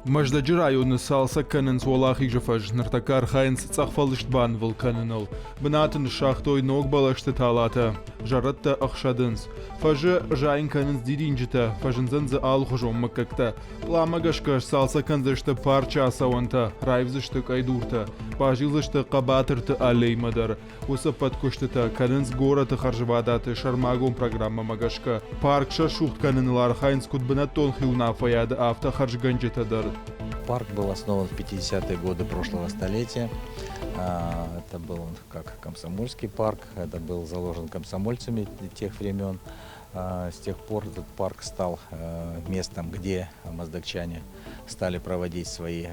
Маждаджи районы салса канен сволахи жафаж нартакар хайнс цахфалыштбан вулканенал. Бнатын шахтой ног балашты талата. Жаратта ахшадынс. Фажы жайн канен диринжита. Фажынзанзы алхужом маккакта. Ламагашкаш салса канзышты парча асаванта. Райвзышты кайдурта. Пажилзышты кабатырты алеймадар. Уса подкуштыта. Каненс гораты харжвадаты. Шармагом программа магашка. Парк шашухт каненлар хайнс кудбанатон хилна фаяда авто харжганджитадар. Парк был основан в 50-е годы прошлого столетия. Это был как комсомольский парк, это был заложен комсомольцами тех времен. С тех пор этот парк стал местом, где моздокчане стали проводить свои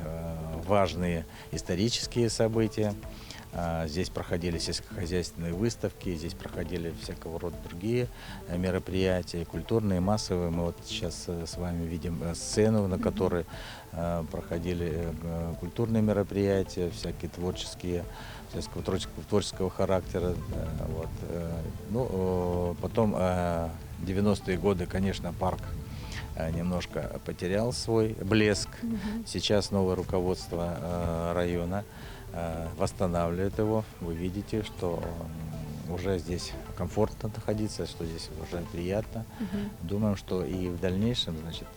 важные исторические события. Здесь проходили сельскохозяйственные выставки, здесь проходили всякого рода другие мероприятия, культурные, массовые. Мы вот сейчас с вами видим сцену, на которой проходили культурные мероприятия, всякие творческого характера. Вот. Ну, потом 90-е годы, конечно, парк немножко потерял свой блеск. Сейчас новое руководство района восстанавливает его. Вы видите, что уже здесь комфортно находиться, что здесь уже приятно. Думаем, что и в дальнейшем, значит,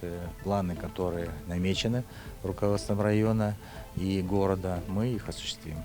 планы, которые намечены руководством района и города, мы их осуществим.